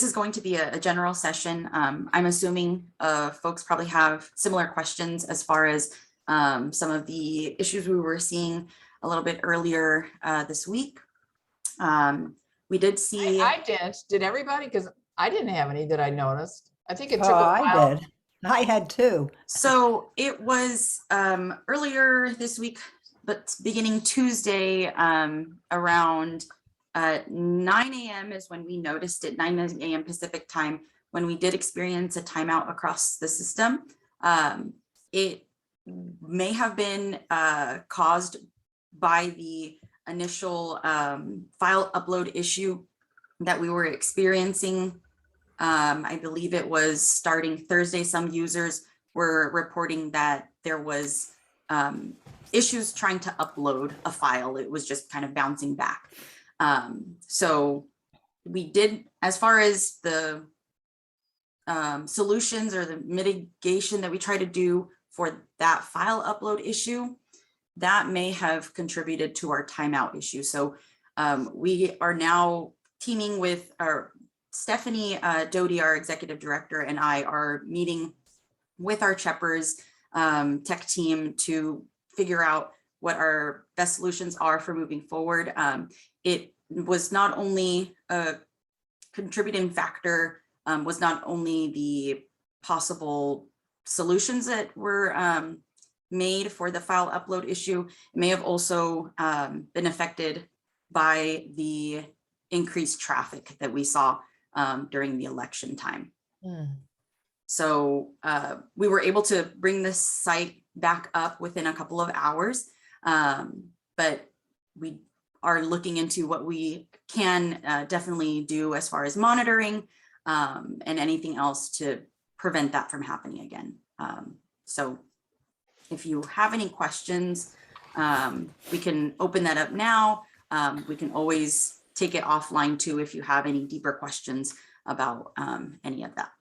is going to be a general session. I'm assuming folks probably have similar questions as far as some of the issues we were seeing a little bit earlier this week. We did see. I did. Did everybody? Because I didn't have any that I noticed. I think it took Oh, a while. I did. I had two. So it was earlier this week, but beginning Tuesday around 9 a.m. is when we noticed it, 9 a.m. Pacific time, when we did experience a timeout across the system. It may have been caused by the initial file upload issue that we were experiencing. I believe it was starting Thursday. Some users were reporting that there was issues trying to upload a file. It was just kind of bouncing back. So we did, as far as the solutions or the mitigation that we try to do for that file upload issue, that may have contributed to our timeout issue. So we are now teaming with our Stephanie Doty, our executive director, and I are meeting with our CHEPRS tech team to figure out what our best solutions are for moving forward. It was not only a contributing factor, was not only the possible solutions that were made for the file upload issue, it may have also been affected by the increased traffic that we saw during the election time. So we were able to bring this site back up within a couple of hours, but we are looking into what we can definitely do as far as monitoring and anything else to prevent that from happening again. So if you have any questions, we can open that up now. We can always take it offline too if you have any deeper questions about any of that.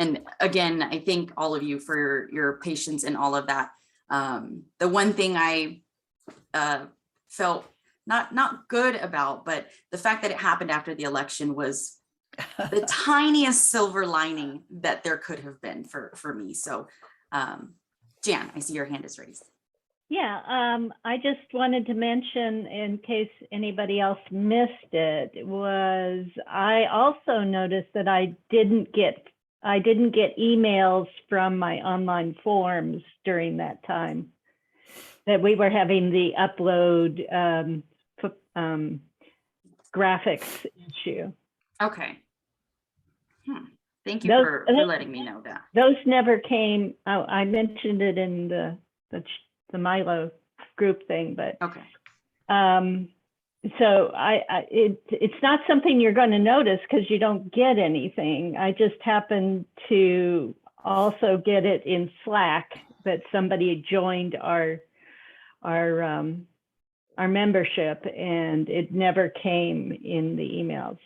And again, I thank all of you for your patience and all of that. The one thing I felt not good about, but the fact that it happened after the election was the tiniest silver lining that there could have been for me. So Jan, I see your hand is raised. Yeah, I just wanted to mention, in case anybody else missed it, was I also noticed that I didn't get emails from my online forms during that time, that we were having the upload graphics issue. Okay. Thank you for letting me know that. Those never came. I mentioned it in the MyLO group thing, but okay. So it's not something you're going to notice because you don't get anything. I just happened to also get it in Slack that somebody joined our membership, and it never came in the emails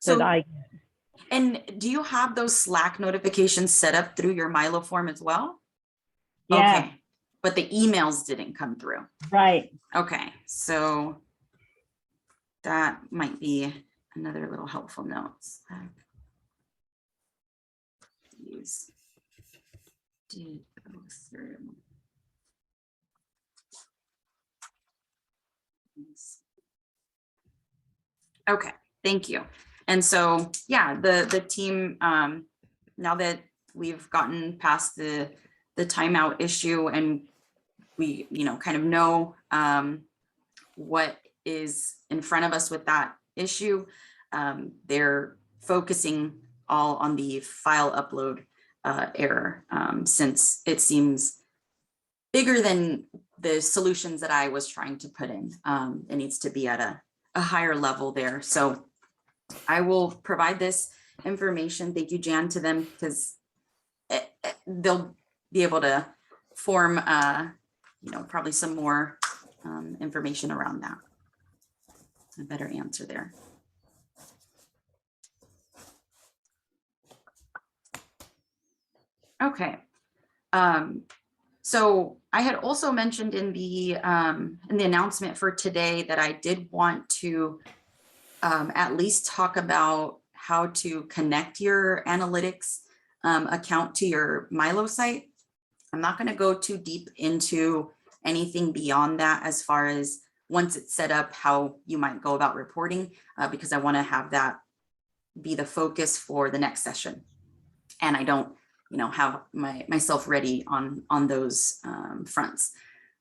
that I get. And do you have those Slack notifications set up through your MyLO form as well? Yeah. Okay. But the emails didn't come through. Right. Okay. So that might be another little helpful note. Use did go through. Okay, thank you. And so, yeah, the team, now that we've gotten past the timeout issue and we, kind of know what is in front of us with that issue, they're focusing all on the file upload error, since it seems bigger than the solutions that I was trying to put in. It needs to be at a higher level there. So I will provide this information, thank you, Jan, to them, because they'll be able to form, probably some more information around that. A better answer there. Okay. So I had also mentioned in the announcement for today that I did want to at least talk about how to connect your analytics account to your MyLO site. I'm not going to go too deep into anything beyond that as far as once it's set up, how you might go about reporting, because I want to have that be the focus for the next session. And I don't, have myself ready on those fronts.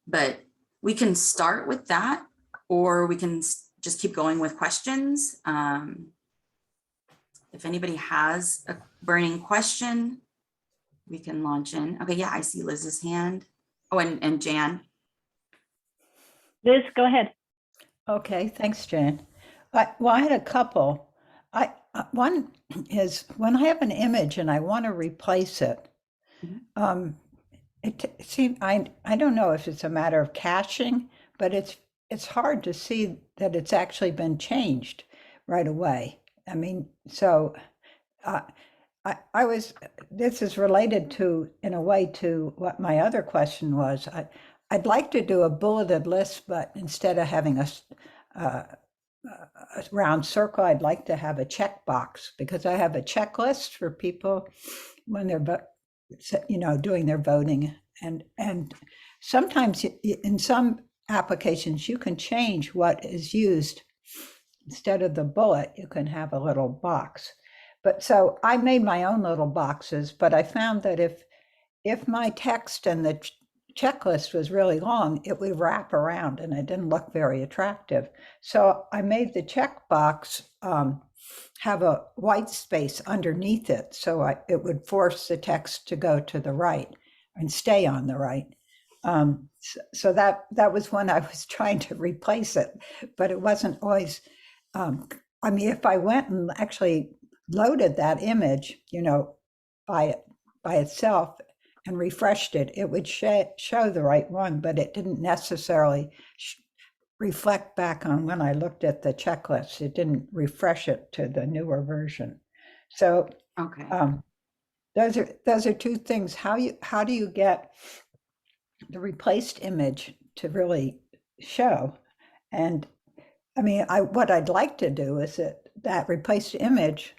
But we can start with that, or we can just keep going with questions. If anybody has a burning question, we can launch in. Okay, yeah, I see Liz's hand. Oh, and Jan. Liz, go ahead. Okay, thanks, Jan. Well, I had a couple. One is when I have an image and I want to replace it. It seems I don't know if it's a matter of caching, but it's hard to see that it's actually been changed right away. I mean, so I was. This is related to, in a way, to what my other question was. I'd like to do a bulleted list, but instead of having a round circle, I'd like to have a checkbox, because I have a checklist for people when they're, doing their voting. And sometimes in some applications, you can change what is used. Instead of the bullet, you can have a little box. But so I made my own little boxes, but I found that if my text and the checklist was really long, it would wrap around and it didn't look very attractive. So I made the checkbox have a white space underneath it, so it would force the text to go to the right and stay on the right. So that was when I was trying to replace it, but it wasn't always. I mean, if I went and actually loaded that image, by itself and refreshed it, it would show the right one, but it didn't necessarily reflect back on when I looked at the checklist. It didn't refresh it to the newer version. So Okay. those are two things. How do you get the replaced image to really show? And I mean, what I'd like to do is that replaced image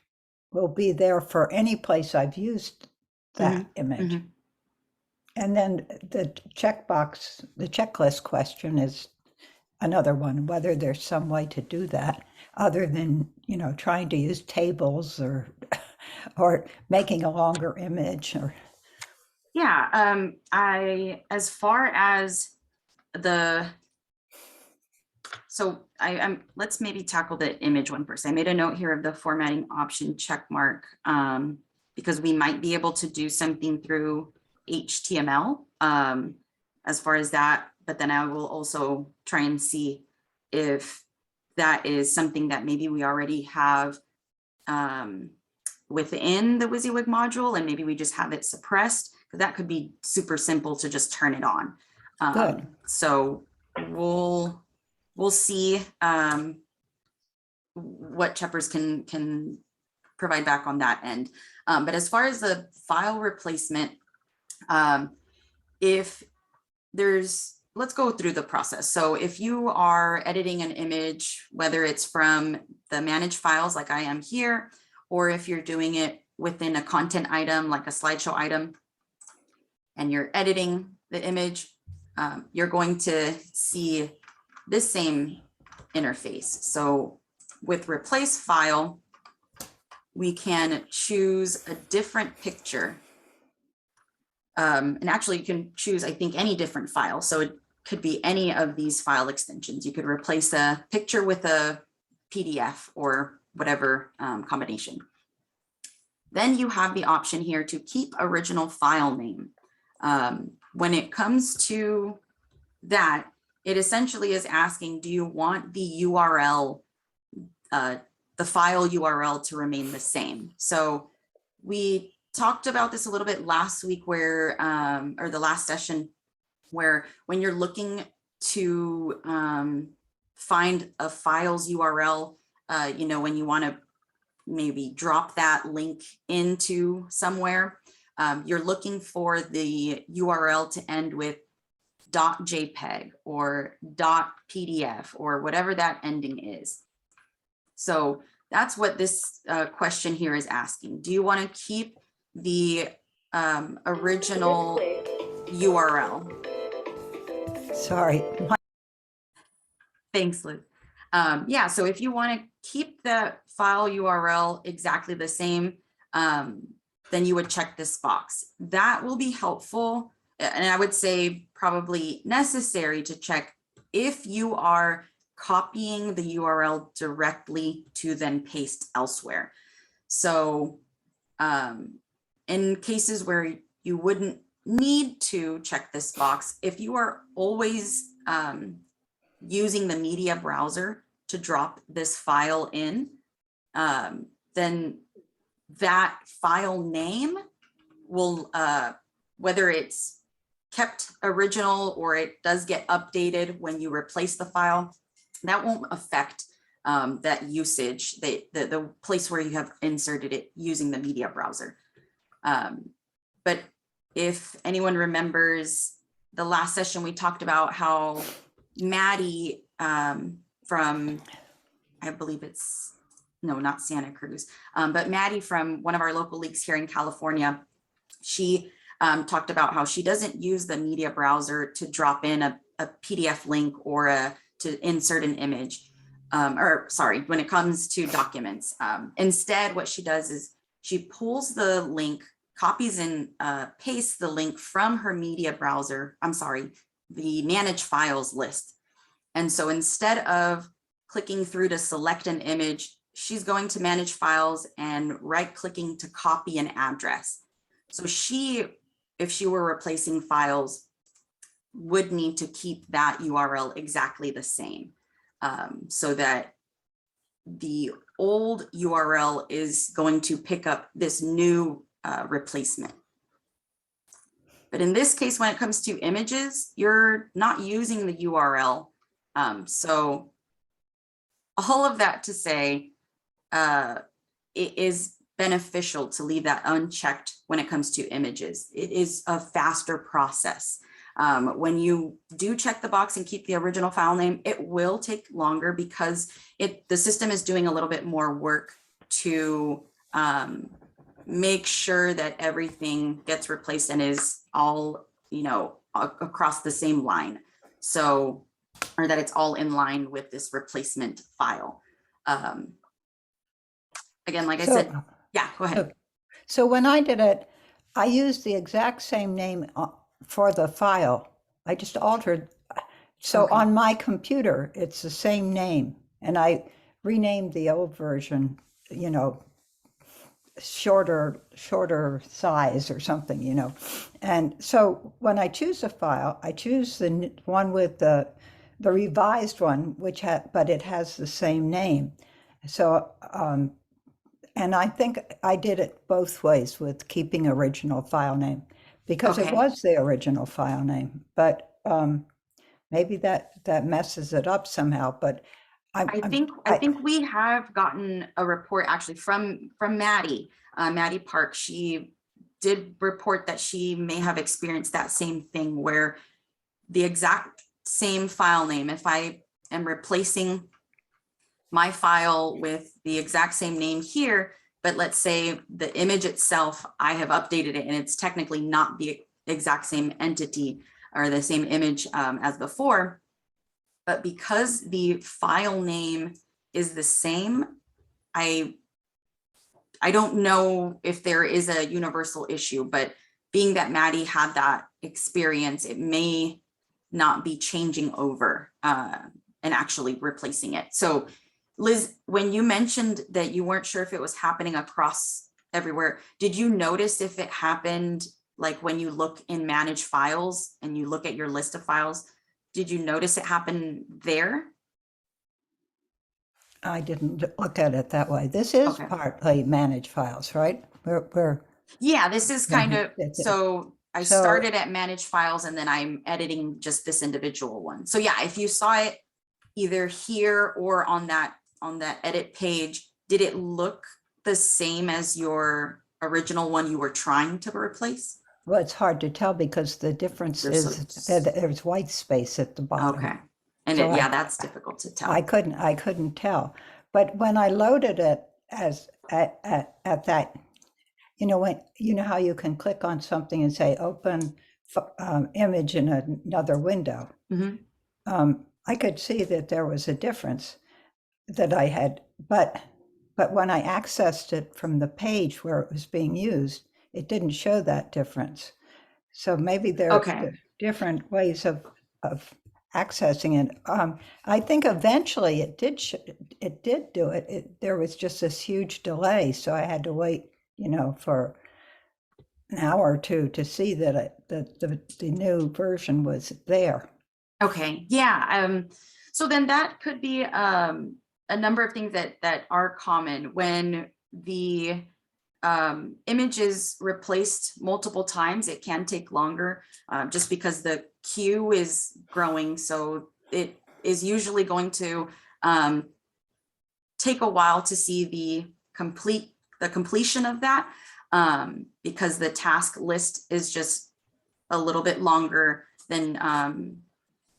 will be there for any place I've used that image. And then the checklist question is another one, whether there's some way to do that other than, trying to use tables or making a longer image or. Yeah, as far as let's maybe tackle the image one first. I made a note here of the formatting option check mark, because we might be able to do something through HTML as far as that, but then I will also try and see if that is something that maybe we already have within the WYSIWYG module, and maybe we just have it suppressed, because that could be super simple to just turn it on. Good. So we'll see what Cheppers can provide back on that end. But as far as the file replacement, let's go through the process. So if you are editing an image, whether it's from the managed files like I am here, or if you're doing it within a content item like a slideshow item, and you're editing the image, you're going to see this same interface. So with replace file, we can choose a different picture. And actually you can choose, I think, any different file. So it could be any of these file extensions. You could replace a picture with a PDF or whatever combination. Then you have the option here to keep original file name. When it comes to that, it essentially is asking, do you want the URL, the file URL to remain the same? So we talked about this a little bit last week where, or the last session, where when you're looking to find a file's URL, when you want to maybe drop that link into somewhere, you're looking for the URL to end with .jpeg or .pdf or whatever that ending is. So that's what this question here is asking. Do you want to keep the original URL? Sorry. Thanks, Liz. Yeah, so if you want to keep the file URL exactly the same, then you would check this box. That will be helpful, and I would say probably necessary to check if you are copying the URL directly to then paste elsewhere. So in cases where you wouldn't need to check this box, if you are always using the media browser to drop this file in, then that file name will, whether it's kept original or it does get updated when you replace the file, that won't affect that usage, the place where you have inserted it using the media browser. But if anyone remembers the last session, we talked about how Maddie from, I believe it's, no, not Santa Cruz, but Maddie from one of our local leagues here in California, she talked about how she doesn't use the media browser to drop in a PDF link or to insert an image, or sorry, when it comes to documents. Instead, what she does is she pulls the link, copies and pastes the link from her media browser, I'm sorry, the manage files list. And so instead of clicking through to select an image, she's going to manage files and right-clicking to copy an address. So she, if she were replacing files, would need to keep that URL exactly the same, so that the old URL is going to pick up this new replacement. But in this case, when it comes to images, you're not using the URL. So all of that to say, it is beneficial to leave that unchecked when it comes to images. It is a faster process. When you do check the box and keep the original file name, it will take longer because the system is doing a little bit more work to make sure that everything gets replaced and is all, across the same line. So, or that it's all in line with this replacement file. Again, like I said, yeah, go ahead. So when I did it, I used the exact same name for the file. I just altered. So Okay. on my computer, it's the same name. And I renamed the old version, shorter size or something, And so when I choose a file, I choose the one with the revised one, but it has the same name. So, and I think I did it both ways with keeping original file name because it Okay. was the original file name, but maybe that messes it up somehow, but I think we have gotten a report actually from Maddie Park. She did report that she may have experienced that same thing where the exact same file name, if I am replacing my file with the exact same name here, but let's say the image itself, I have updated it and it's technically not the exact same entity or the same image as before, but because the file name is the same, I don't know if there is a universal issue, but being that Maddie had that experience, it may not be changing over and actually replacing it. So Liz, when you mentioned that you weren't sure if it was happening across everywhere, did you notice if it happened like when you look in manage files and you look at your list of files, did you notice it happen there? I didn't look at it that way. This is Okay. partly manage files, right? Yeah, this is kind of, so I So- started at manage files and then I'm editing just this individual one. So yeah, if you saw it either here or on that edit page, did it look the same as your original one you were trying to replace? Well, it's hard to tell because the difference is there's white space at the bottom. Okay. And So yeah, that's difficult to tell. I couldn't tell. but when I loaded it as at that, you know how you can click on something and say open image in another window. Mhm. I could see that there was a difference that I had, but when I accessed it from the page where it was being used, it didn't show that difference. So maybe there Okay. are different ways of accessing it. I think eventually it did do it. There was just this huge delay, so I had to wait, for an hour or two to see that the new version was there. Okay, yeah. So then that could be a number of things that are common when the image is replaced multiple times. It can take longer just because the queue is growing. So it is usually going to take a while to see the completion of that because the task list is just a little bit longer than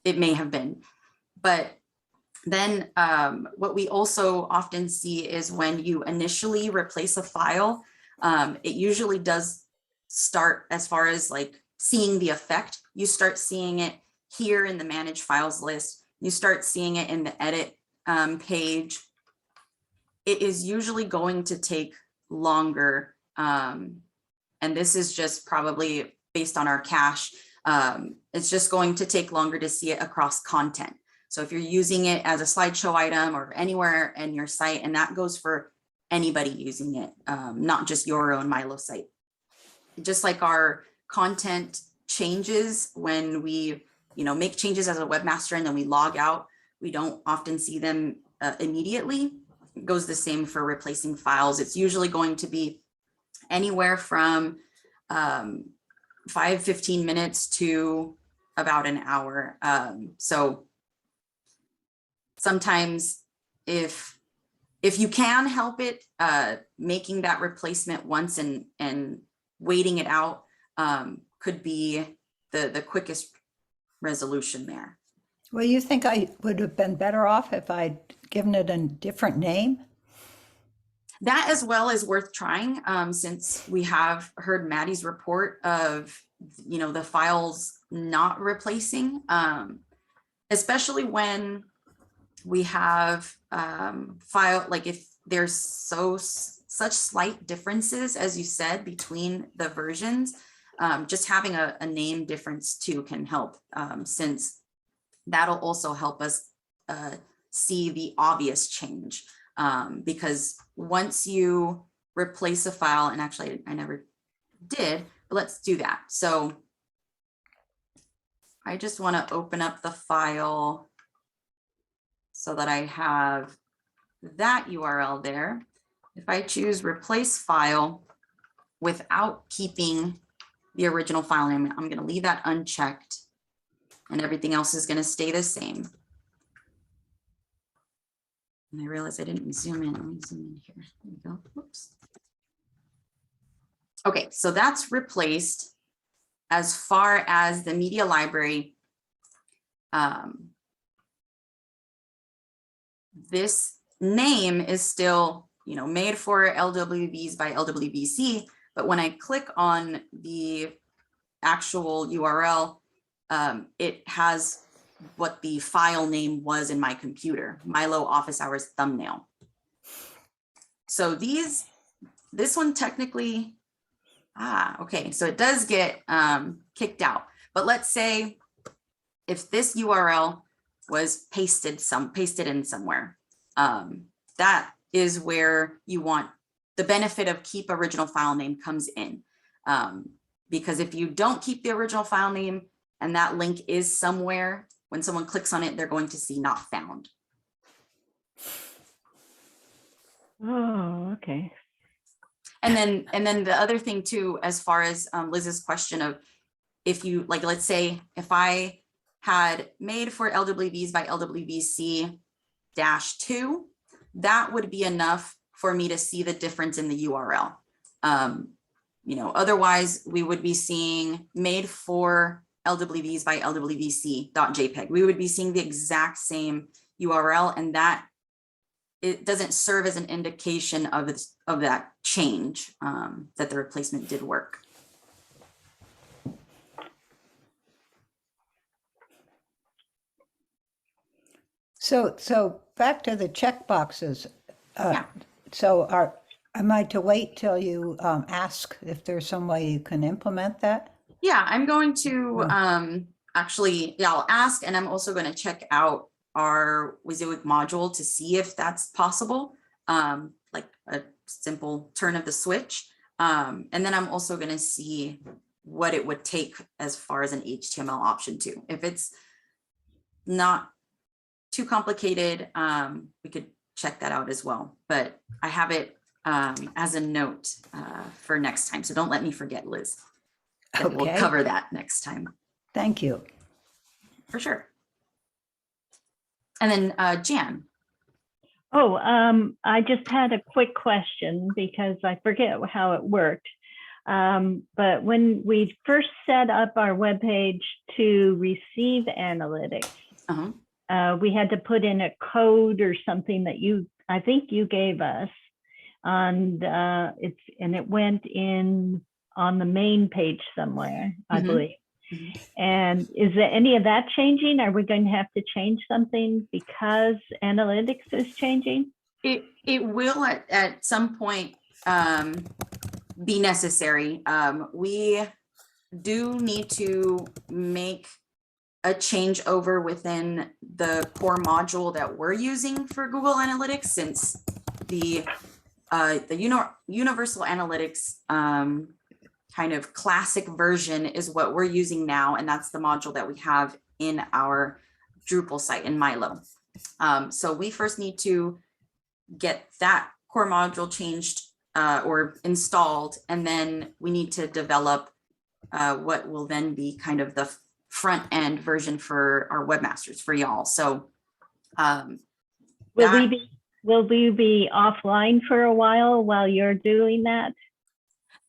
it may have been. But then what we also often see is when you initially replace a file, it usually does start as far as like seeing the effect. You start seeing it here in the manage files list. You start seeing it in the edit page. It is usually going to take longer. And this is just probably based on our cache. It's just going to take longer to see it across content. So if you're using it as a slideshow item or anywhere in your site, and that goes for anybody using it, not just your own MyLO site. Just like our content changes when we, make changes as a webmaster and then we log out, we don't often see them immediately. It goes the same for replacing files. It's usually going to be anywhere from 15 minutes to about an hour. So sometimes if you can help it, making that replacement once and waiting it out could be the quickest resolution there. Well, you think I would have been better off if I'd given it a different name? That as well is worth trying, since we have heard Maddie's report of, the files not replacing, especially when we have like if there's such slight differences, as you said, between the versions, just having a name difference too can help, since that'll also help us see the obvious change. Because once you replace a file, and actually I never did, but let's do that. So I just want to open up the file so that I have that URL there. If I choose replace file without keeping the original file name, I'm going to leave that unchecked and everything else is going to stay the same. And I realized I didn't zoom in. Let me zoom in here. There we go. Whoops. Okay, so that's replaced. As far as the media library, this name is still, made for LWVs by LWVC, but when I click on the actual URL, it has what the file name was in my computer, MyLO office hours thumbnail. So this one technically, okay, so it does get kicked out. But let's say if this URL was pasted in somewhere, that is where you want the benefit of keep original file name comes in. Because if you don't keep the original file name and that link is somewhere, when someone clicks on it, they're going to see not found. Oh, okay. And then the other thing too, as far as Liz's question of if you like, let's say if I had made for LWVs by LWVC -2, that would be enough for me to see the difference in the URL. Otherwise we would be seeing made for LWVs by LWVC.jpg. We would be seeing the exact same URL, and that it doesn't serve as an indication of that change, that the replacement did work. So back to the check boxes. Yeah. So am I to wait till you ask if there's some way you can implement that? Yeah, I'm going to Yeah. actually, yeah, I'll ask, and I'm also going to check out our WYSIWYG module to see if that's possible, like a simple turn of the switch. And then I'm also going to see what it would take as far as an HTML option too. If it's not too complicated, we could check that out as well. But I have it as a note for next time. So don't let me forget, Liz. And we'll Okay. cover that next time. Thank you. For sure. And then Jan. Oh, I just had a quick question because I forget how it worked. But when we first set up our webpage to receive analytics, we had to put in a code or something that I think you gave us, and it went in on the main page somewhere, I believe. And is there any of that changing? Are we going to have to change something because analytics is changing? It will at some point be necessary. We do need to make a change over within the core module that we're using for Google Analytics, since the Universal Analytics kind of classic version is what we're using now, and that's the module that we have in our Drupal site in MyLO. So we first need to get that core module changed or installed, and then we need to develop what will then be kind of the front end version for our webmasters, for y'all. So will we be offline for a while you're doing that?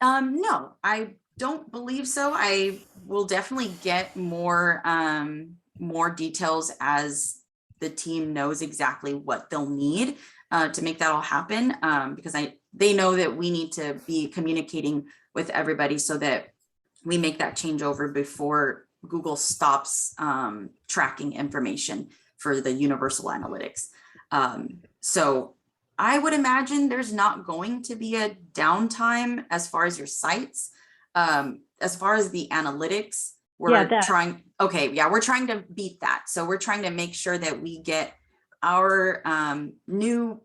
No, I don't believe so. I will definitely get more details as the team knows exactly what they'll need to make that all happen, because they know that we need to be communicating with everybody so that we make that changeover before Google stops tracking information for the Universal Analytics. So I would imagine there's not going to be a downtime as far as your sites. As far as the analytics, we're trying to beat that. So we're trying to make sure that we get our new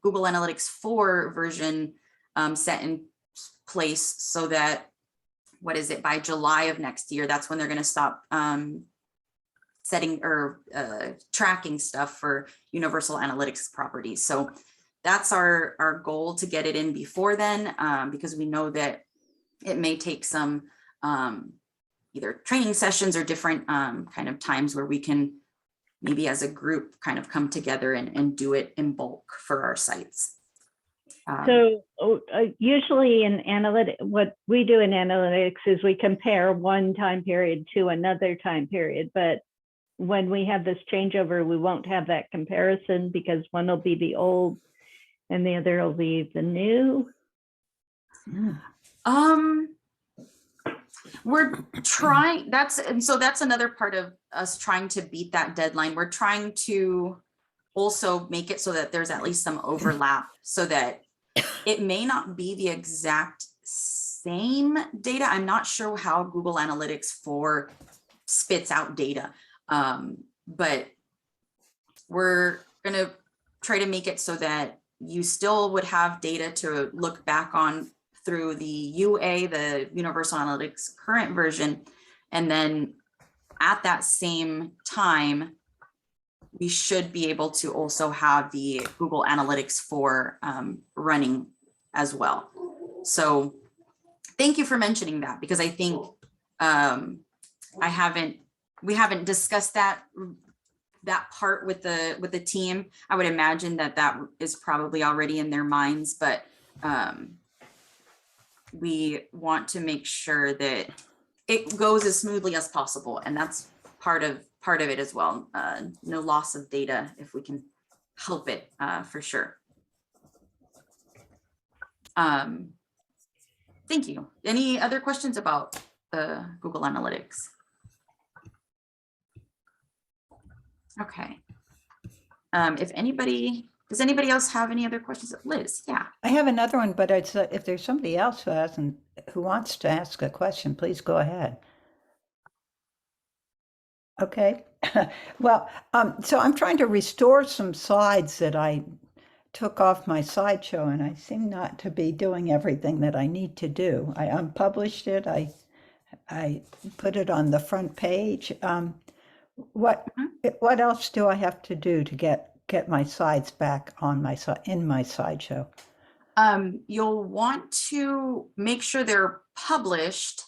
Google Analytics 4 version set in place so that, by July of next year, that's when they're going to stop setting or tracking stuff for Universal Analytics properties. So that's our goal, to get it in before then, because we know that it may take some either training sessions or different kind of times where we can maybe as a group kind of come together and do it in bulk for our sites. So usually in analytics, what we do in analytics is we compare one time period to another time period. But when we have this changeover, we won't have that comparison because one will be the old and the other will be the new. We're trying, that's another part of us trying to beat that deadline. We're trying to also make it so that there's at least some overlap, so that it may not be the exact same data. I'm not sure how Google Analytics 4 spits out data, but we're going to try to make it so that you still would have data to look back on through the UA, the Universal Analytics current version. And then at that same time, we should be able to also have the Google Analytics 4 running as well. So thank you for mentioning that, because I think we haven't discussed that part with the team. I would imagine that is probably already in their minds, but we want to make sure that it goes as smoothly as possible, and that's part of it as well. No loss of data if we can help it for sure. Thank you. Any other questions about the Google Analytics? Okay. Does anybody else have any other questions? Liz, yeah. I have another one, but it's, if there's somebody else who wants to ask a question, please go ahead. Okay. Well, so I'm trying to restore some slides that I took off my slideshow, and I seem not to be doing everything that I need to do. I unpublished it. I put it on the front page. What else do I have to do to get my slides back on in my slideshow? You'll want to make sure they're published.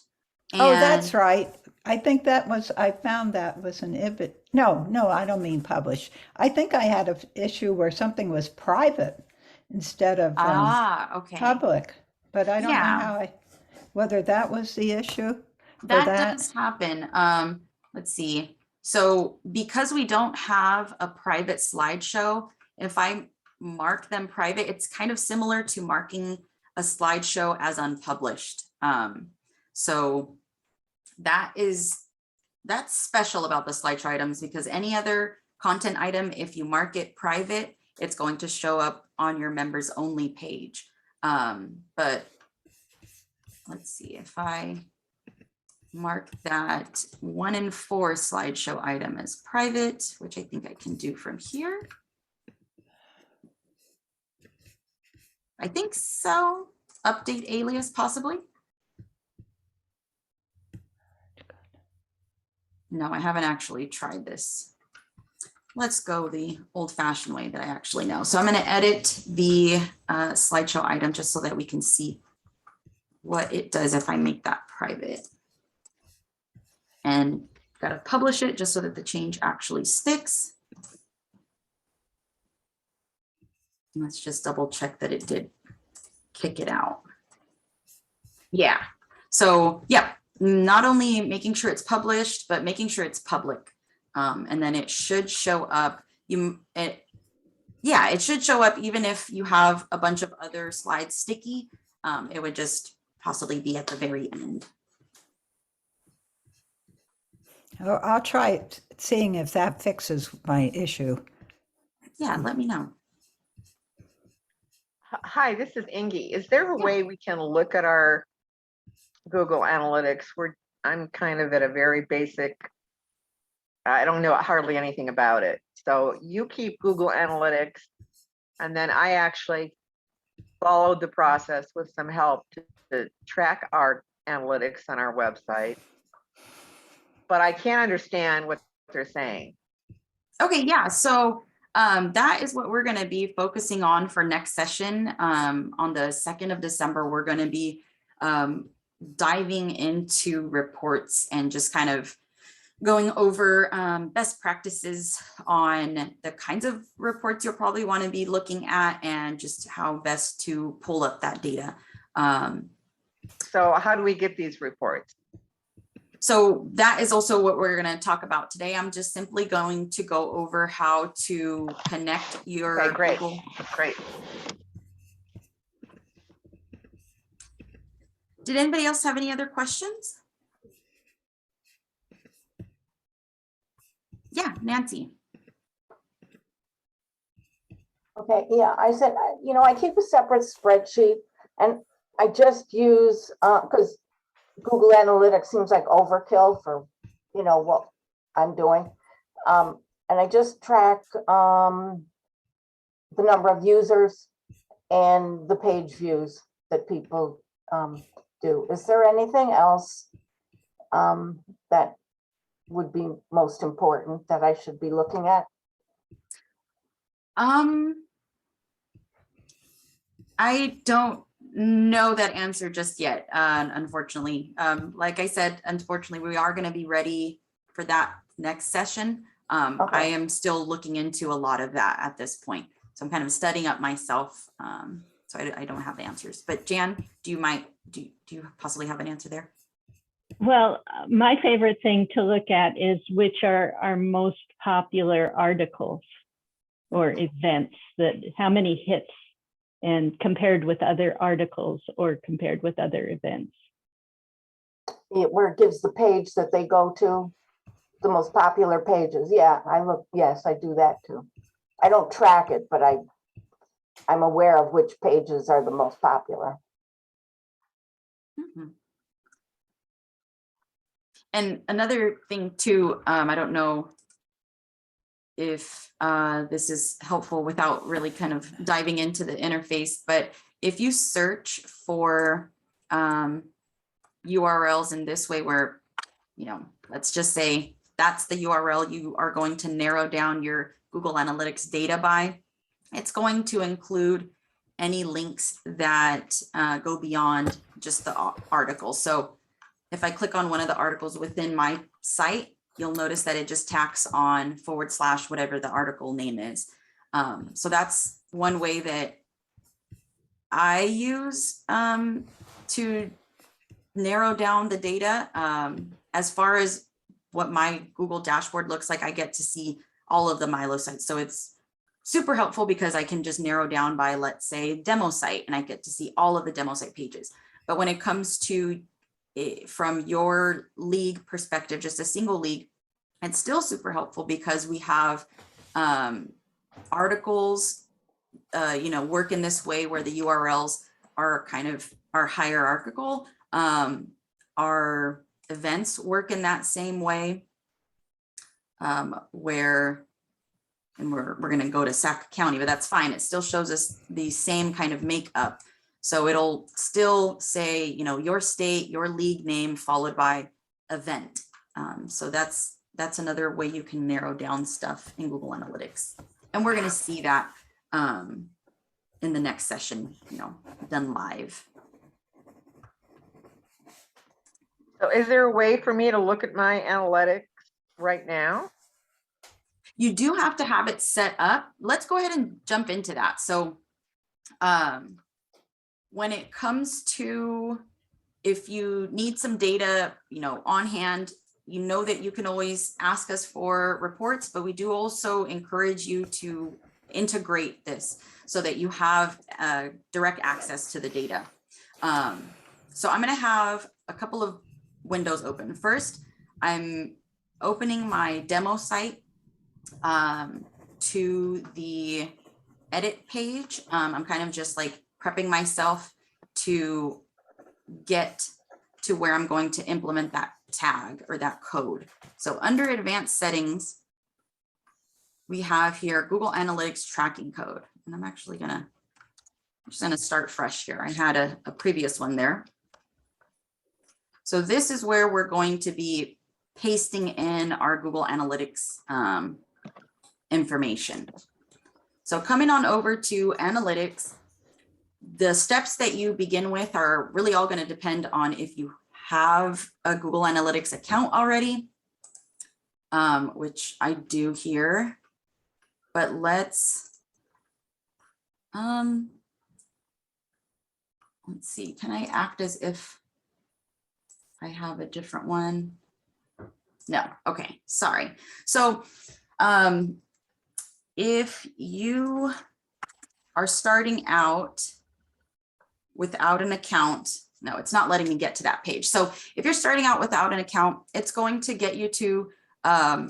Oh, that's right. I think I found that was an IBIT. No, I don't mean publish. I think I had an issue where something was private instead of Okay. public, but I don't Yeah. know whether that was the issue for That does happen. Let's see. So because we don't have a private slideshow, if I mark them private, it's kind of similar to marking a slideshow as unpublished. So that's special about the slideshow items, because any other content item, if you mark it private, it's going to show up on your members only page. But let's see, if I mark that 1 in 4 slideshow item as private, which I think I can do from here. I think so. Update alias possibly. No, I haven't actually tried this. Let's go the old-fashioned way that I actually know. So I'm going to edit the slideshow item just so that we can see what it does if I make that private. And got to publish it just so that the change actually sticks. Let's just double check that it did kick it out. Yeah. So yeah, not only making sure it's published, but making sure it's public. And then it should show up. It should show up even if you have a bunch of other slides sticky. It would just possibly be at the very end. I'll try seeing if that fixes my issue. Yeah, let me know. Hi, this is Ingy. Is there a way we can look at our Google Analytics? I'm kind of at a very basic, I don't know hardly anything about it. So you keep Google Analytics, and then I actually followed the process with some help to track our analytics on our website. But I can't understand what they're saying. Okay, yeah. So that is what we're going to be focusing on for next session. On the 2nd of December, we're going to be diving into reports and just kind of going over best practices on the kinds of reports you'll probably want to be looking at and just how best to pull up that data. So how do we get these reports? So that is also what we're going to talk about today. I'm just simply going to go over how to connect your Okay, great. Google. Great. Did anybody else have any other questions? Yeah, Nancy. Okay, yeah, I said, I keep a separate spreadsheet and I just use, because Google Analytics seems like overkill for, what I'm doing. And I just track the number of users and the page views that people do. Is there anything else that would be most important that I should be looking at? I don't know that answer just yet, unfortunately. Like I said, unfortunately, we are going to be ready for that next session. Okay. I am still looking into a lot of that at this point. So I'm kind of studying up myself. So I don't have the answers. But Jan, do you possibly have an answer there? Well, my favorite thing to look at is which are our most popular articles. or events, that how many hits and compared with other articles or compared with other events. Where it gives the page that they go to, the most popular pages. Yeah, I look, yes, I do that too. I don't track it, but I'm aware of which pages are the most popular. Mhm. And another thing too, I don't know if this is helpful without really kind of diving into the interface, but if you search for URLs in this way where, you know, let's just say that's the URL you are going to narrow down your Google Analytics data by, it's going to include any links that go beyond just the article. So if I click on one of the articles within my site, you'll notice that it just tacks on / whatever the article name is. So that's one way that I use to narrow down the data. As far as what my Google dashboard looks like, I get to see all of the MyLO sites. So it's super helpful because I can just narrow down by, let's say, demo site, and I get to see all of the demo site pages. But when it comes to from your league perspective, just a single league, it's still super helpful because we have articles, you know, work in this way where the URLs are kind of are hierarchical. Our events work in that same way, where, and we're going to go to Sac County, but that's fine. It still shows us the same kind of makeup. So it'll still say, you know, your state, your league name, followed by event. So that's another way you can narrow down stuff in Google Analytics. And we're going to see that in the next session, you know, done live. So is there a way for me to look at my analytics right now? You do have to have it set up. Let's go ahead and jump into that. So when it comes to, if you need some data, you know, on hand, you know that you can always ask us for reports, but we do also encourage you to integrate this so that you have direct access to the data. So I'm going to have a couple of windows open. First, I'm opening my demo site to the edit page. I'm kind of just like prepping myself to get to where I'm going to implement that tag or that code. So under advanced settings, we have here Google Analytics tracking code. And I'm actually I'm just gonna start fresh here. I had a previous one there. So this is where we're going to be pasting in our Google Analytics information. So coming on over to analytics, the steps that you begin with are really all going to depend on if you have a Google Analytics account already, which I do here. But let's see, can I act as if I have a different one? No, okay, sorry. So if you are starting out without an account, no, it's not letting me get to that page. So if you're starting out without an account, it's going to get you to a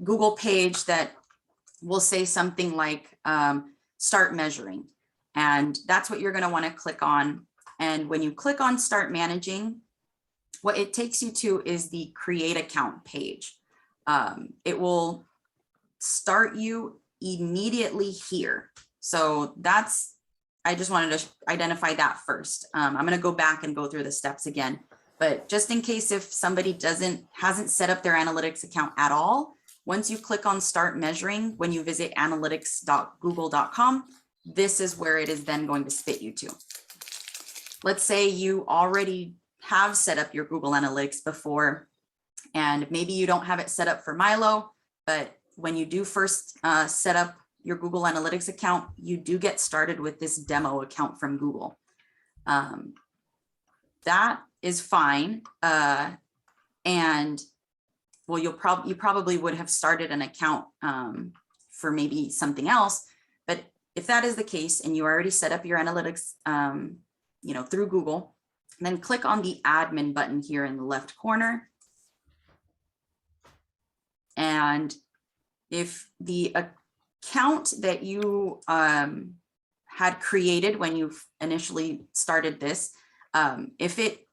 Google page that will say something like start measuring. And that's what you're going to want to click on. And when you click on start managing, what it takes you to is the create account page. It will start you immediately here. So that's, I just wanted to identify that first. I'm going to go back and go through the steps again, but just in case if somebody hasn't set up their analytics account at all, once you click on start measuring, when you visit analytics.google.com, this is where it is then going to spit you to. Let's say you already have set up your Google Analytics before, and maybe you don't have it set up for MyLO, but when you do first set up your Google Analytics account, you do get started with this demo account from Google. That is fine. And well, you probably would have started an account for maybe something else. But if that is the case and you already set up your analytics, through Google, then click on the admin button here in the left corner. And if the account that you had created when you initially started this, if it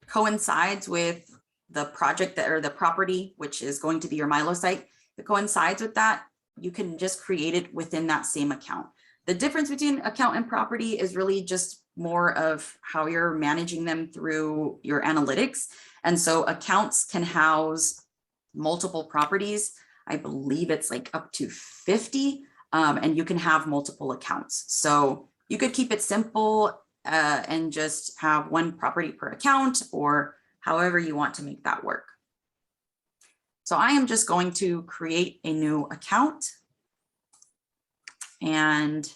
coincides with the project or the property, which is going to be your MyLO site, if it coincides with that, you can just create it within that same account. The difference between account and property is really just more of how you're managing them through your analytics. And so accounts can house multiple properties. I believe it's like up to 50, and you can have multiple accounts. So you could keep it simple and just have one property per account, or however you want to make that work. So I am just going to create a new account, and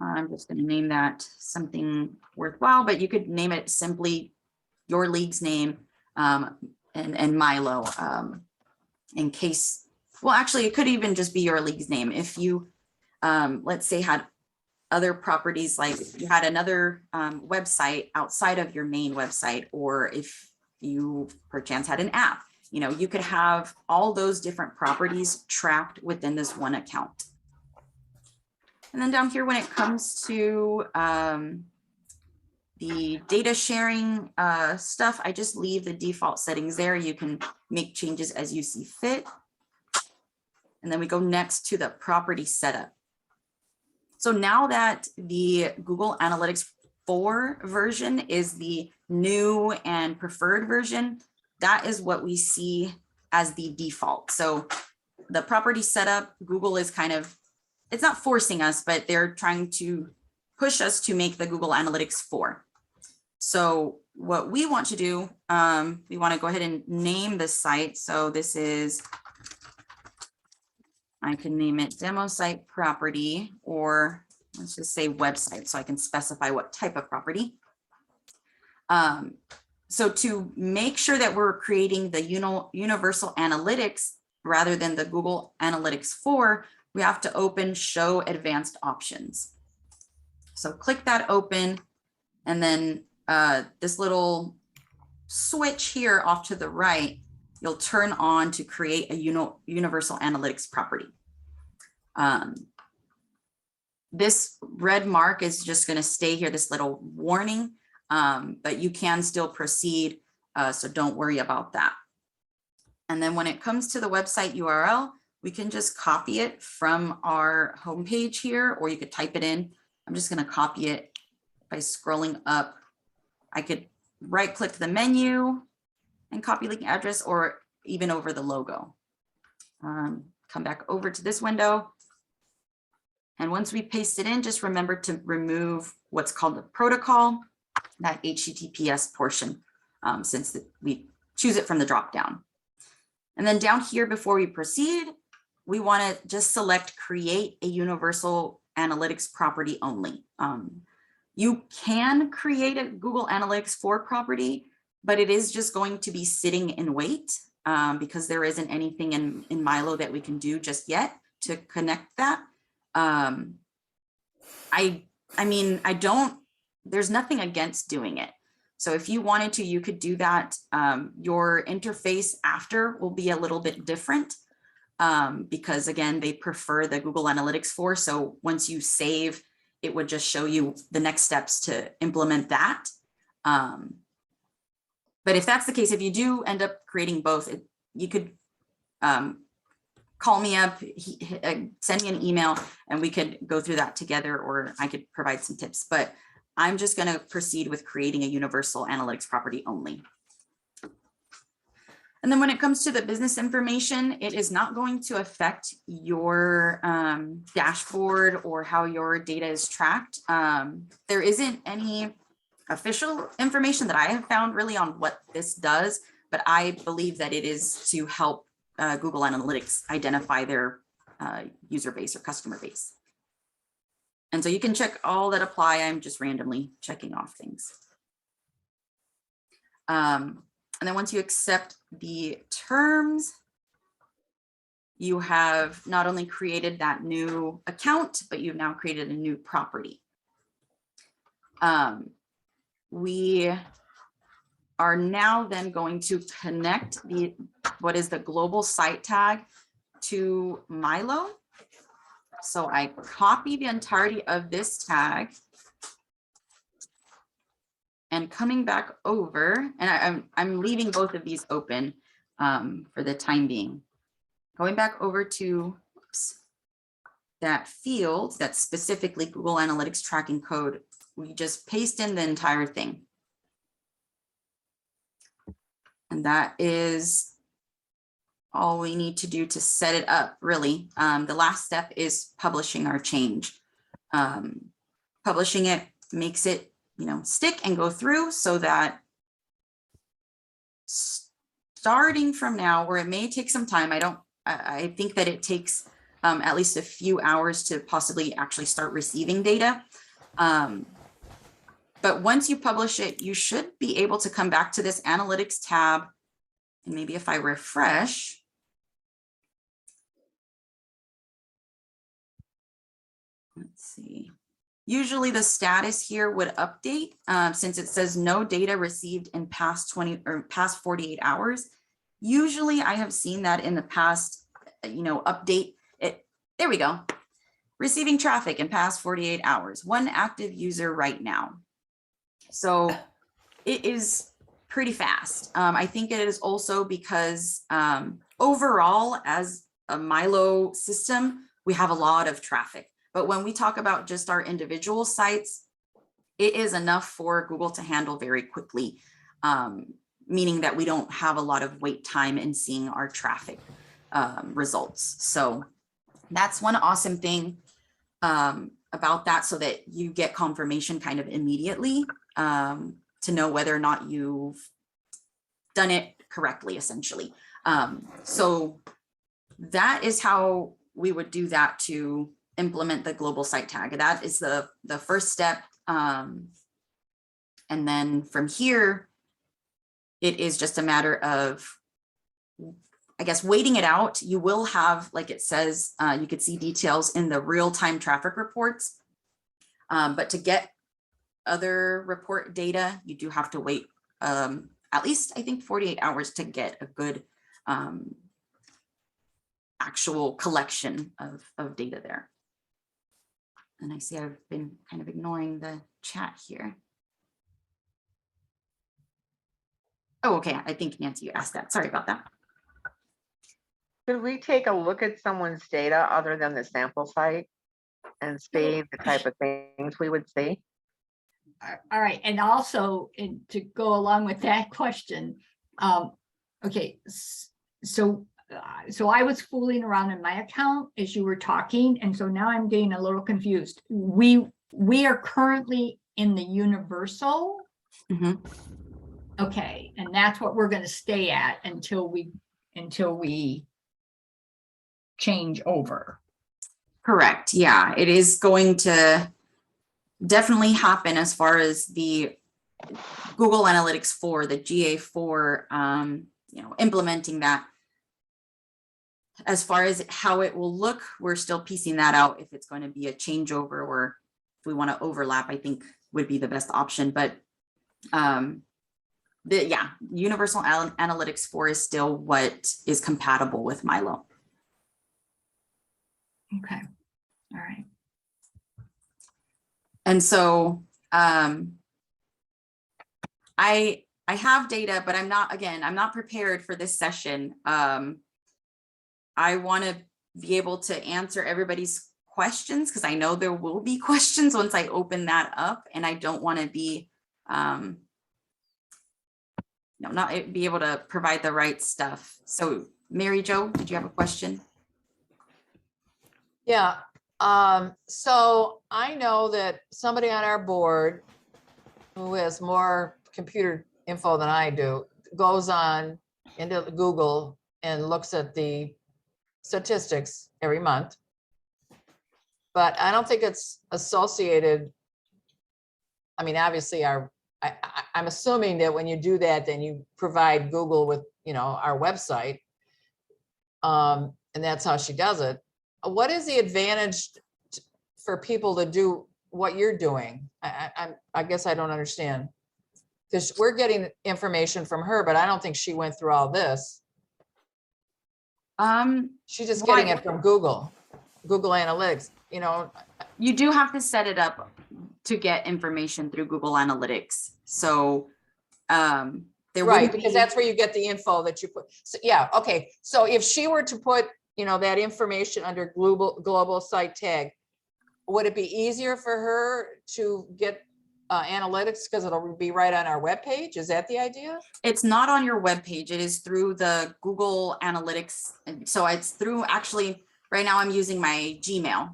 I'm just going to name that something worthwhile, but you could name it simply your league's name and MyLO in case, well, actually, it could even just be your league's name. If you, let's say, had other properties, like you had another website outside of your main website, or if you perchance had an app, you could have all those different properties tracked within this one account. And then down here, when it comes to the data sharing stuff, I just leave the default settings there. You can make changes as you see fit. And then we go next to the property setup. So now that the Google Analytics 4 version is the new and preferred version, that is what we see as the default. So the property setup, Google is kind of, it's not forcing us, but they're trying to push us to make the Google Analytics 4. So what we want to do, we want to go ahead and name the site. So this is, I can name it demo site property, or let's just say website, so I can specify what type of property. So to make sure that we're creating the universal analytics rather than the Google Analytics 4, we have to open Show Advanced Options. So click that open, and then this little switch here off to the right, you'll turn on to create a universal analytics property. This red mark is just going to stay here, this little warning, but you can still proceed, so don't worry about that. And then when it comes to the website URL, we can just copy it from our homepage here, or you could type it in. I'm just going to copy it by scrolling up. I could right click the menu and copy link address, or even over the logo. Come back over to this window. And once we paste it in, just remember to remove what's called the protocol, that HTTPS portion, since we choose it from the dropdown. And then down here, before we proceed, we want to just select create a universal analytics property only. You can create a Google Analytics 4 property, but it is just going to be sitting in wait because there isn't anything in MyLO that we can do just yet to connect that. There's nothing against doing it. So if you wanted to, you could do that. Your interface after will be a little bit different because again, they prefer the Google Analytics 4. So once you save, it would just show you the next steps to implement that. But if that's the case, if you do end up creating both, you could call me up, send me an email, and we could go through that together, or I could provide some tips. But I'm just going to proceed with creating a universal analytics property only. And then when it comes to the business information, it is not going to affect your dashboard or how your data is tracked. There isn't any official information that I have found really on what this does, but I believe that it is to help Google Analytics identify their user base or customer base. And so you can check all that apply. I'm just randomly checking off things. And then once you accept the terms, you have not only created that new account, but you've now created a new property. We are now then going to connect what is the global site tag to MyLO. So I copy the entirety of this tag and coming back over, and I'm leaving both of these open for the time being. Going back over to that field that's specifically Google Analytics tracking code, we just paste in the entire thing. And that is all we need to do to set it up, really. The last step is publishing our change. Publishing it makes it, stick and go through, so that starting from now, where it may take some time, I think that it takes at least a few hours to possibly actually start receiving data. But once you publish it, you should be able to come back to this analytics tab. And maybe if I refresh, let's see. Usually the status here would update since it says no data received in past 48 hours. Usually I have seen that in the past, update it. There we go. Receiving traffic in past 48 hours, 1 active user right now. So it is pretty fast. I think it is also because overall, as a MyLO system, we have a lot of traffic. But when we talk about just our individual sites, it is enough for Google to handle very quickly, meaning that we don't have a lot of wait time in seeing our traffic results. So that's one awesome thing about that, so that you get confirmation kind of immediately to know whether or not you've done it correctly, essentially. So that is how we would do that to implement the global site tag. That is the first step. And then from here, it is just a matter of, I guess, waiting it out. You will have, like it says, you could see details in the real-time traffic reports. But to get other report data, you do have to wait at least, I think, 48 hours to get a good actual collection of data there. And I see I've been kind of ignoring the chat here. Oh, okay. I think Nancy, you asked that. Sorry about that. Could we take a look at someone's data other than the sample site and see the type of things we would see? All right, and also to go along with that question, okay, so I was fooling around in my account as you were talking, and so now I'm getting a little confused. We are currently in the universal. Mm-hmm. Okay, and that's what we're going to stay at until we change over. Correct. Yeah, it is going to definitely happen as far as the Google Analytics 4, the GA4, implementing that. As far as how it will look, we're still piecing that out. If it's going to be a changeover or if we want to overlap, I think would be the best option. But Universal Analytics 4 is still what is compatible with MyLO. Okay, all right. And so I have data, but I'm not prepared for this session. I want to be able to answer everybody's questions because I know there will be questions once I open that up, and I don't want to be, not be able to provide the right stuff. So Mary Jo, did you have a question? Yeah, so I know that somebody on our board who has more computer info than I do goes on into Google and looks at the statistics every month. But I don't think it's associated. I mean, obviously our I'm assuming that when you do that, then you provide Google with, our website. And that's how she does it. What is the advantage for people to do what you're doing? I guess I don't understand. Because we're getting information from her, but I don't think she went through all this. She's just getting it from Google Analytics, You do have to set it up to get information through Google Analytics. So there right, wouldn't because be- that's where you get the info that you put. So, yeah, okay. So if she were to put, that information under global site tag, would it be easier for her to get analytics because it'll be right on our webpage? Is that the idea? It's not on your webpage. It is through the Google Analytics. And so it's through, actually, right now I'm using my Gmail.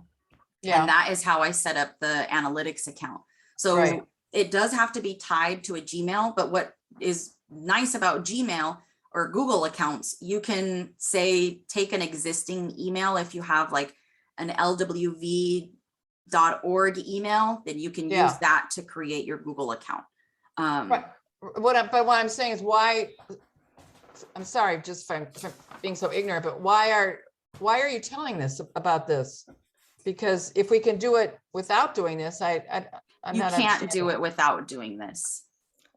Yeah. And that is how I set up the analytics account. So Right. it does have to be tied to a Gmail, but what is nice about Gmail or Google accounts, you can say, take an existing email. If you have like an lwv.org email, then you can Yeah. use that to create your Google account. Right. But what I'm saying is why, I'm sorry, just for being so ignorant, but why are you telling this about this? Because if we can do it without doing this, I'm You not can't understanding. do it without doing this.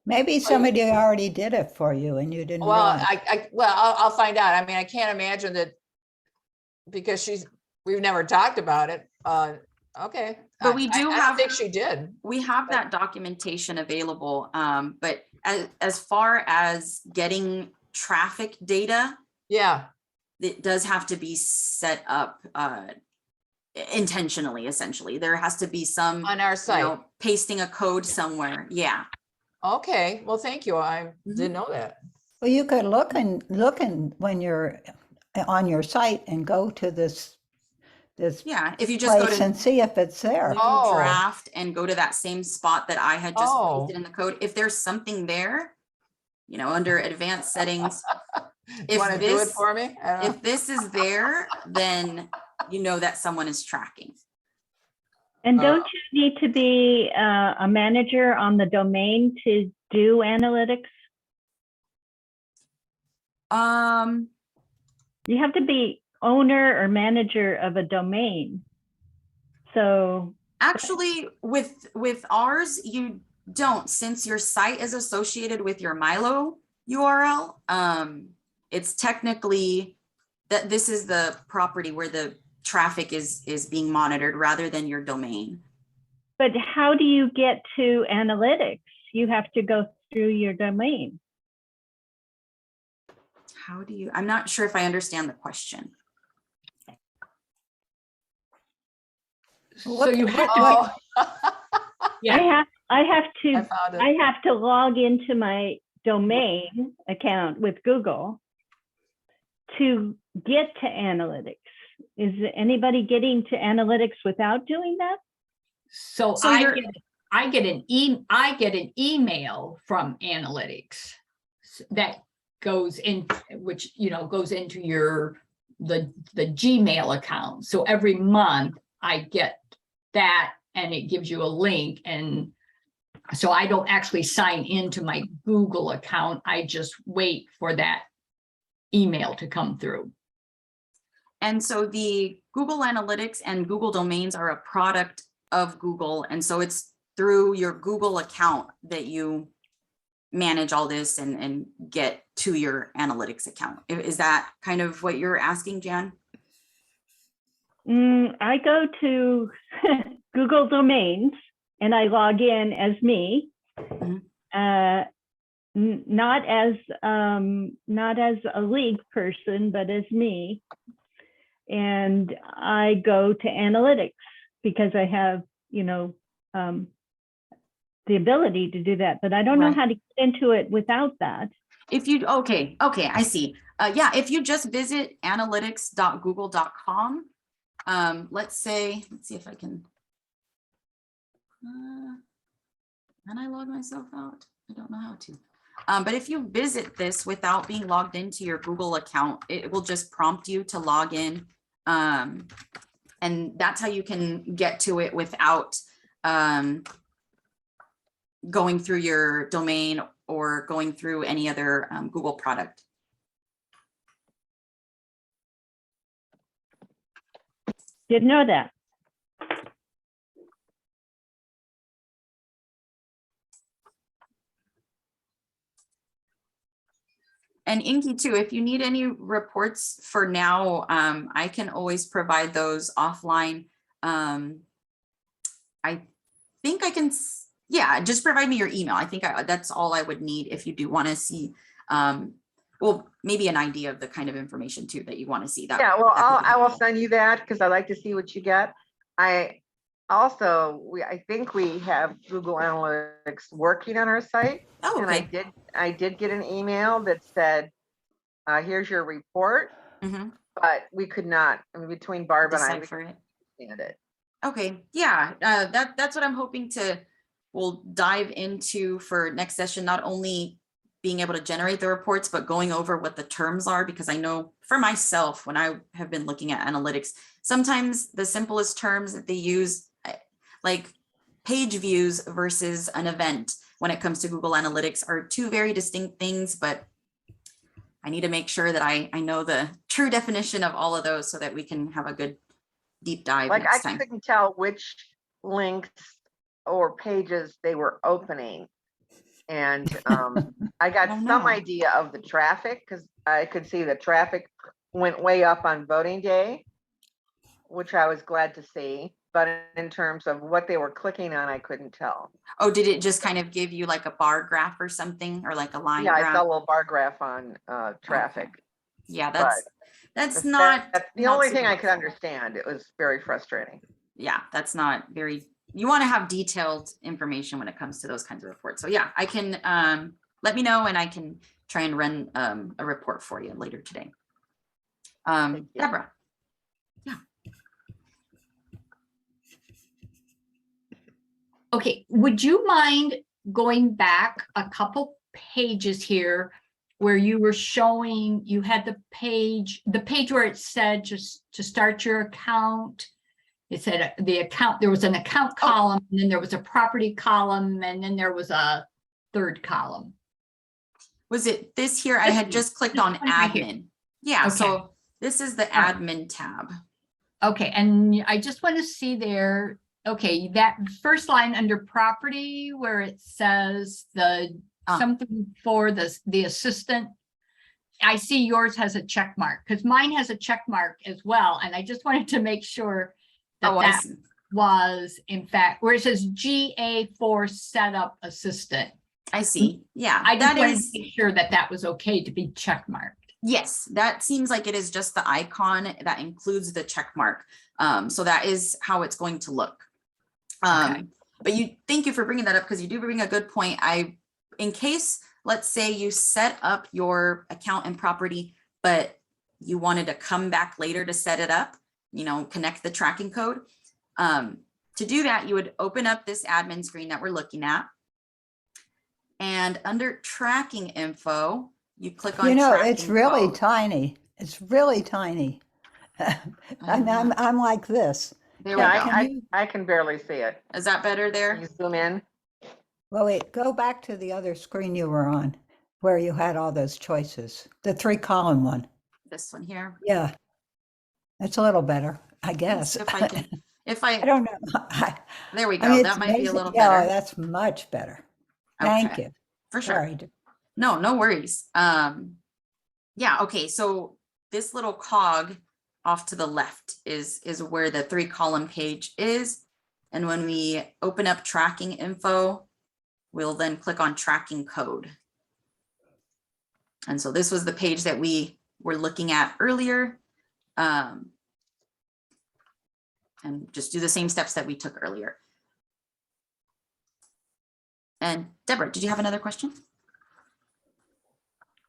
Maybe somebody already did it for you and you didn't Well, realize. I'll find out. I mean, I can't imagine that because we've never talked about it. Okay. But we do I don't have- think she did. We have that documentation available, but as far as getting traffic data, Yeah. it does have to be set up intentionally, essentially. There has to be some, On our site. pasting a code somewhere. Yeah. Okay. Well, thank you. I didn't know that. Well, you could look and when you're on your site and go to this Yeah. If you just go place to and see if it's there. new Oh. draft and go to that same spot that I had just Oh. pasted in the code, if there's something there, under advanced settings, You want to do it for me? I don't know. if this is there, then you know that someone is tracking. And don't you need to be a manager on the domain to do analytics? You have to be owner or manager of a domain. So Actually, with ours, you don't, since your site is associated with your MyLO URL. It's technically that this is the property where the traffic is being monitored rather than your domain. but how do you get to analytics? You have to go through your domain. How do you, I'm not sure if I understand the question. So you have to, Oh, yeah, I have I found it. I have to log into my domain account with Google to get to analytics. Is anybody getting to analytics without doing that? so So I you're- get an email from analytics that goes in, which, goes into the Gmail account. So every month I get that and it gives you a link. And so I don't actually sign into my Google account. I just wait for that email to come through. And so the Google Analytics and Google Domains are a product of Google. And so it's through your Google account that you manage all this and get to your analytics account. Is that kind of what you're asking, Jan? I go to Google Domains and I log in as me, not as a league person, but as me. And I go to analytics because I have, the ability to do that, but I don't know Right. how to get into it without that. If you, okay, I see. Yeah, if you just visit analytics.google.com, let's see if I can. Can I log myself out? I don't know how to. But if you visit this without being logged into your Google account, it will just prompt you to log in. And that's how you can get to it without going through your domain or going through any other Google product. Didn't know that. And Inky too, if you need any reports for now, I can always provide those offline. I think I can, yeah, just provide me your email. I think that's all I would need if you do want to see, well, maybe an idea of the kind of information too that you want to see. That, Yeah, well, that could be I will helpful. send you that because I like to see what you get. I think we have Google Analytics working on our site. Oh, And okay. I did get an email that said, here's your report, Mhm. but we could not, I mean, between Barb and I, we Decipher it. couldn't understand it. Okay, yeah, that's what I'm hoping to, we'll dive into for next session, not only being able to generate the reports, but going over what the terms are, because I know for myself, when I have been looking at analytics, sometimes the simplest terms that they use, like page views versus an event when it comes to Google Analytics, are two very distinct things, but I need to make sure that I know the true definition of all of those so that we can have a good deep dive Like I next time. couldn't tell which links or pages they were opening. And I got Oh, some no. idea of the traffic because I could see the traffic went way up on voting day, which I was glad to see. But in terms of what they were clicking on, I couldn't tell. Oh, did it just kind of give you like a bar graph or something, or like a line Yeah, I graph? saw a little bar graph on traffic. Yeah, but that's not. That's the not only super thing I could helpful. understand. It was very frustrating. Yeah, that's not very, you want to have detailed information when it comes to those kinds of reports. So yeah, I can, let me know and I can try and run a report for you later today. Thank you. Deborah. Okay, would you mind going back a couple pages here where you were showing, you had the page where it said just to start your account. It said the account, there was an account column, and then there was a property column, and then there was a third column. Was it this here? I had just clicked on This one right here. admin. Yeah, Okay. so this is the right. admin tab. Okay, and I just want to see there, okay, that first line under property where it says the something for the assistant. I see yours has a check mark because mine has a check mark as well. And I just wanted to make sure that Oh, I that see. was in fact where it says GA4 setup assistant. I see. Yeah, I just that wanted is. to make sure that that was okay to be check marked. Yes, that seems like it is just the icon that includes the check mark. So that is how it's going to look. Okay. But thank you for bringing that up because you do bring a good point. In case, let's say you set up your account and property, but you wanted to come back later to set it up, connect the tracking code. To do that, you would open up this admin screen that we're looking at. And under tracking info, you click on it's tracking really code. tiny. It's really tiny. I'm like this. There we Yeah, go. I can barely see it. Is that better Can there? you zoom in? Well, wait, go back to the other screen you were on where you had all those choices, the 3-column one. This one here. Yeah, that's a little better, I Let's guess. see if I I don't know. there we I go. mean, That it's might be a amazing. little Yeah, better. that's much better. Thank Okay, you. for sure. Sorry. No worries. Yeah, okay, so this little cog off to the left is where the 3-column page is. And when we open up tracking info, we'll then click on tracking code. And so this was the page that we were looking at earlier. And just do the same steps that we took earlier. And Deborah, did you have another question?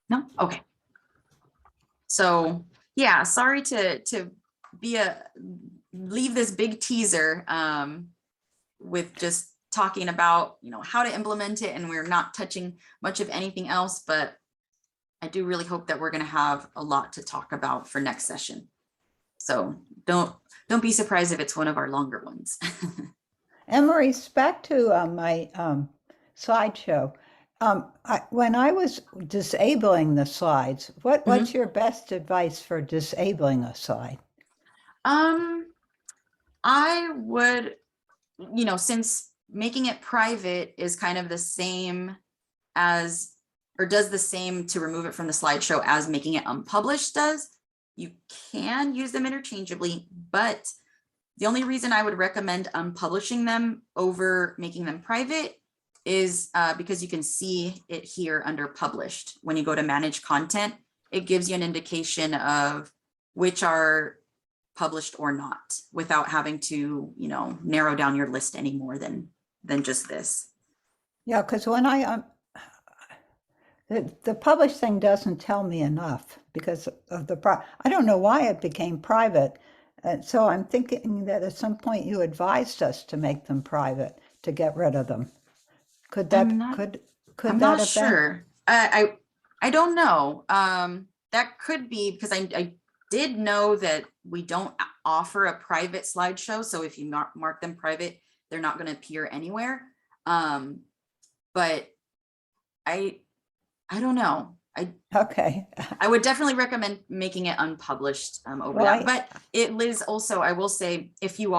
No? Okay. So yeah, sorry to leave this big teaser with just talking about, how to implement it, and we're not touching much of anything else, but I do really hope that we're going to have a lot to talk about for next session. So don't be surprised if it's one of our longer ones. And Maurice, back to my slideshow. When I was disabling the slides, what's your best advice for disabling a slide? I would, since making it private is kind of the same as, or does the same to remove it from the slideshow as making it unpublished does, you can use them interchangeably, but the only reason I would recommend unpublishing them over making them private is because you can see it here under published. When you go to manage content, it gives you an indication of which are published or not without having to, narrow down your list any more than just this. Yeah, because when the published thing doesn't tell me enough because of I don't know why it became private. So I'm thinking that at some point you advised us to make them private to get rid of them. Could that I'm not have been? sure. I don't know. That could be because I did know that we don't offer a private slideshow. So if you mark them private, they're not going to appear anywhere. But I don't know. Okay. I would definitely recommend making it unpublished over that. But Liz, also, I will say, if you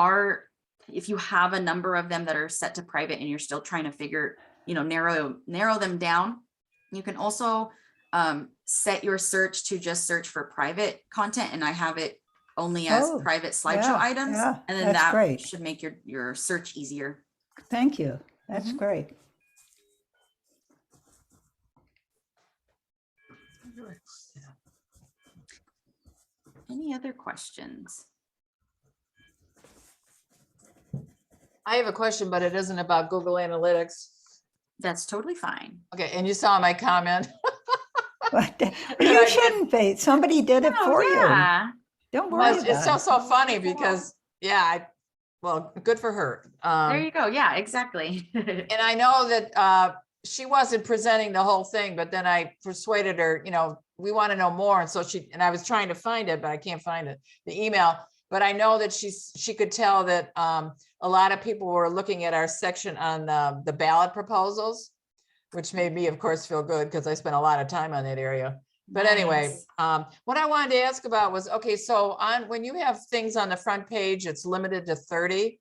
have a number of them that are set to private and you're still trying to figure, narrow them down, you can also set your search to just search for private content. And I have it only as private slideshow items. Yeah, and then that great. should make your search easier. Thank you. That's great. Any other questions? I have a question, but it isn't about Google Analytics. That's totally fine. Okay, and you saw my comment. You shouldn't be. Somebody did it for you. Don't worry Well, about it's it. so funny because, well, good for her. There you go. Yeah, exactly. And I know that she wasn't presenting the whole thing, but then I persuaded her, we want to know more. And so and I was trying to find it, but I can't find it, the email. But I know that she could tell that a lot of people were looking at our section on the ballot proposals, which made me, of course, feel good because I spent a lot of time on that area. But anyway, what I wanted to ask about was, okay, so when you have things on the front page, it's limited to 30.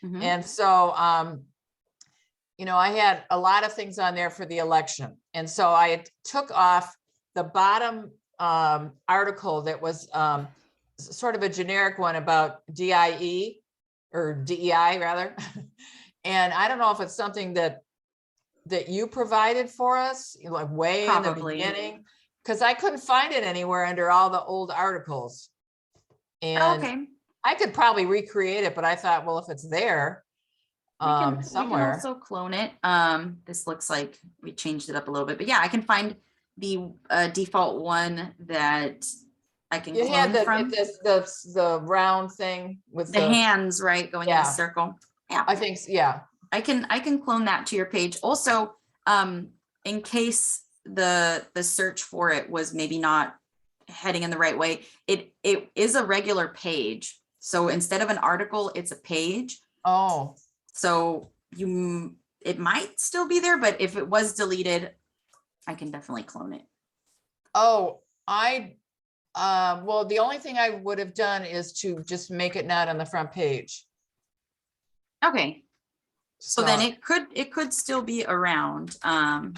Mhm. And so, I had a lot of things on there for the election. And so I took off the bottom article that was sort of a generic one about DIE or DEI rather. And I don't know if it's something that you provided for us, like way in the beginning, because I couldn't find it anywhere under all the old articles. And Okay. I could probably recreate it, but I thought, well, if it's there somewhere. We can also clone it. This looks like we changed it up a little bit, but yeah, I can find the default one that I can You clone had from. the round thing with The hands, right, going in a circle. Yeah, I think, yeah. I can clone that to your page. Also, in case the search for it was maybe not heading in the right way, it is a regular page. So instead of an article, it's a page. Oh. So it might still be there, but if it was deleted, I can definitely clone it. Oh, well, the only thing I would have done is to just make it not on the front page. Okay. So then it could still be around. I'm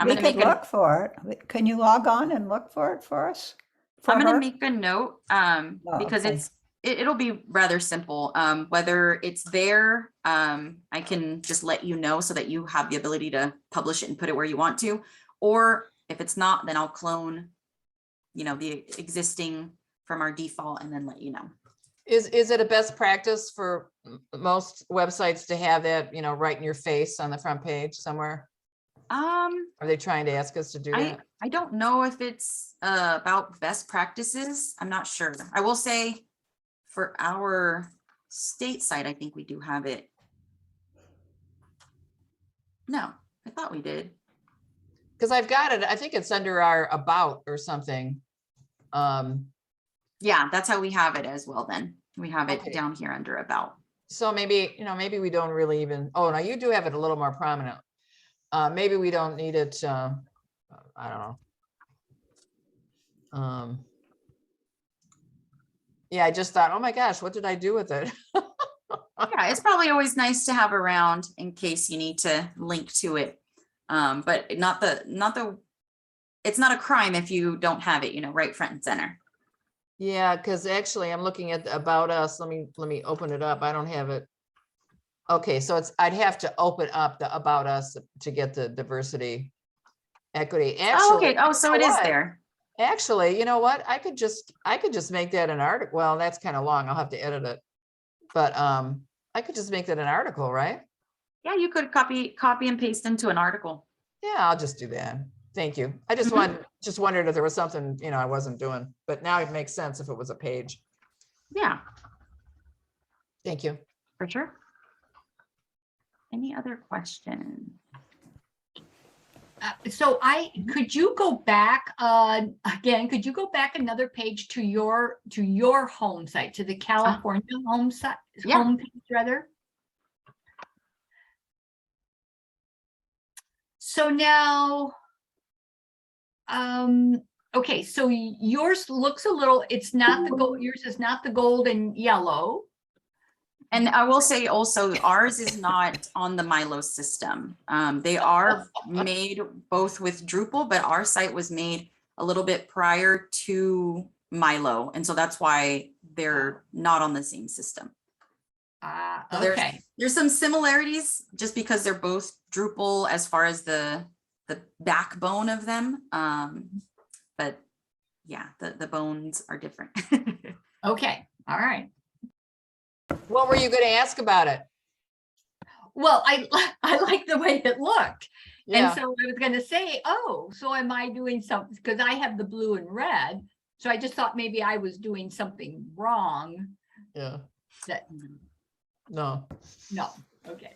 We gonna could look for it. Can you log on and look for it for us? I'm gonna make a note because okay. it'll be rather simple. Whether it's there, I can just let you know so that you have the ability to publish it and put it where you want to. Or if it's not, then I'll clone, the existing from our default and then let you know. Is it a best practice for most websites to have that, right in your face on the front page somewhere? Are they trying to ask us to do that? I don't know if it's about best practices. I'm not sure. I will say for our state site, I think we do have it. No, I thought we did. Because I've got it. I think it's under our about or something. Yeah, that's how we have it as well then. We have it Okay. down here under about. So maybe, maybe we don't really even, oh, now you do have it a little more prominent. Maybe we don't need it, I don't know. Yeah, I just thought, oh my gosh, what did I do with it? Yeah, it's probably always nice to have around in case you need to link to it. But it's not a crime if you don't have it, right front and center. Yeah, because actually I'm looking at the About Us. Let me open it up. I don't have it. Okay, so I'd have to open up the About Us to get the diversity, equity. Oh, Actually, okay. Oh, so you it know is what? there. Actually, you know what? I could just make that an article. Well, that's kind of long. I'll have to edit it. But I could just make that an article, right? Yeah, you could copy and paste into an article. Yeah, I'll just do that. Thank you. I just Mhm. wondered if there was something, I wasn't doing, but now it makes sense if it was a page. Yeah, Thank you. for sure. Any other questions? So could you go back, again, could you go back another page to your home site, to the California home site, Yeah. homepage rather? So now, okay, so yours looks a little, it's not the gold, yours is not the gold and yellow. And I will say also, ours is not on the MyLO system. They are made both with Drupal, but our site was made a little bit prior to MyLO. And so that's why they're not on the same system. So Okay, there's some similarities just because they're both Drupal as far as the backbone of them. But yeah, the bones are different. okay, all right. What were you going to ask about it? Well, I like the way it looked. And Yeah, so I was gonna say, oh, so am I doing something, because I have the blue and red. So I just thought maybe I was doing something wrong. yeah, That, no. no, okay.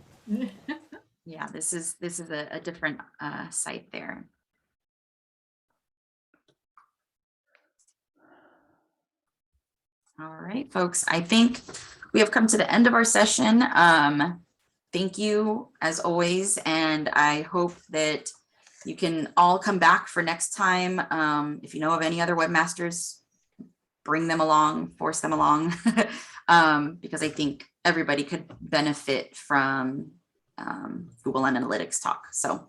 Yeah, this is a different site there. All right, folks, I think we have come to the end of our session. Thank you as always, and I hope that you can all come back for next time. If you know of any other webmasters, bring them along, force them along, because I think everybody could benefit from Google Analytics talk. So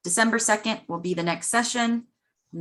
December 2nd will be the next session.